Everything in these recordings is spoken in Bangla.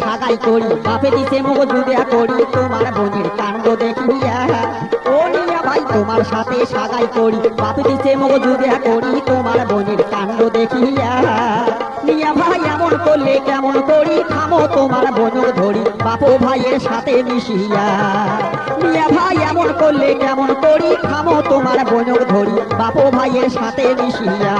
সাগাই করি বাপে দিছে মগজুদে করি তোমার বোনের কাণ্ড দেখিয়া। ও নিয়া ভাই তোমার সাথে সাগাই করি বাপে দিছে মগজুদে করি তোমার বোনের কাণ্ড দেখিয়া। নিয়া ভাই এমন করলে কেমন করি থামো তোমার বোনক ধরি বাপু ভাইয়ের সাথে মিশিয়া। নিয়া ভাই এমন করলে কেমন করি থামো তোমার বোনক ধরি বাপু ভাইয়ের সাথে মিশিয়া।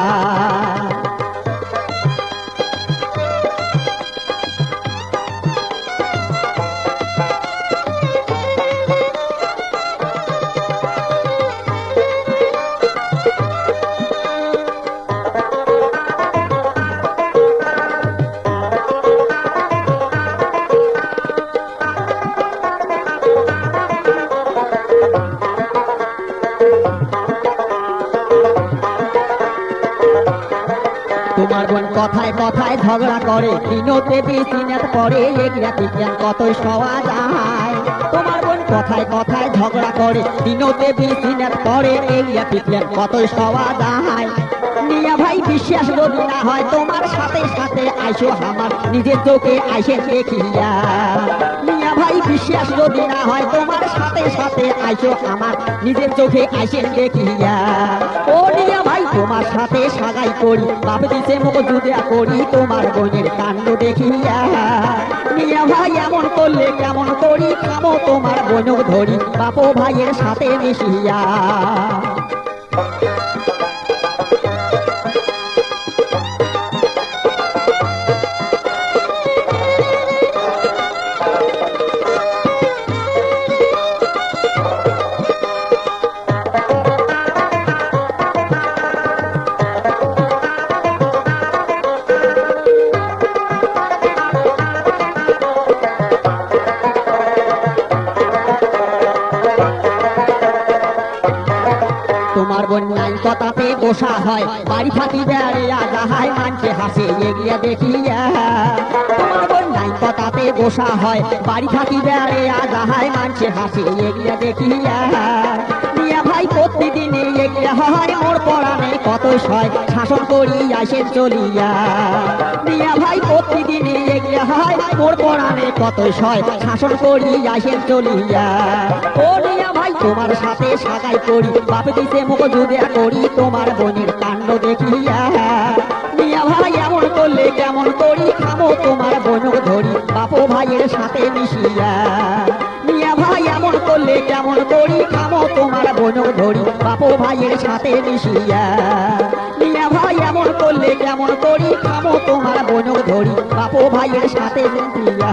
তোমার বোন কথায় কথায় ঝগড়া করে দিনতে বিচিনাত পরে এগিয়া বিজ্ঞান কতই সওয়া যায়। তোমার বোন কথায় কথায় ঝগড়া করে দিনতে বিচিনাত পরে এগিয়া বিজ্ঞান কতই সওয়া যায়। নিয়া ভাই বিশ্বাস যদি না হয় তোমার সাথে সাথে আইসো আমার নিজের চোখে আইসে দেখিয়া। নিয়া ভাই বিশ্বাস যদি না হয় তোমার সাথে সাথে আইসো আমার নিজের চোখে আইসে দেখিয়া। ও নিয়া ভাই তোমার সাথে সাগাই করি বাপ দিছে মগজুদে করি তোমার বোনের কাণ্ড দেখিয়া। নিয়া ভাই এমন করলে কেমন করি থামো তোমার বোনক ধরি বাপু ভাইয়ের সাথে মিশিয়া। তোমার বোন নাই কথাতে বসা হয় বাড়ি থাকি বেড়িয়া যাহাই মানছে হাসে এগিয়া দেখিয়া। তোমার বোন নাই কথাতে বসা হয় বাড়ি থাকি বেড়িয়া যাহাই মানছে হাসে এগিয়া দেখিয়া। নিয়া ভাই প্রতিদিন এগিয়া হয় মোর পড়ানে কত সয় শাসন করি আসে চলিয়া। নিয়া ভাই প্রতিদিন এগিয়া হয় মোর পড়ানে কত সয় শাসন করি আসে চলিয়া। ও নিয়া ভাই তোমার সাথে সাগাই করি বাপ দিছে মগজুদে করি তোমার বোনের কাণ্ড দেখিয়া। নিয়া ভাই এমন করলে কেমন করি থামো তোমার বোনক ধরি বাপু ভাইয়ের সাথে মিশিয়া। নিয়া ভাই এমন করলে কেমন করি থামো তোমার বোনক ধরি বাপু ভাইয়ের সাথে মিশিয়া। নিয়া ভাই এমন করলে কেমন করি থামো তোমার বোনক ধরি বাপু ভাইয়ের সাথে মিশিয়া।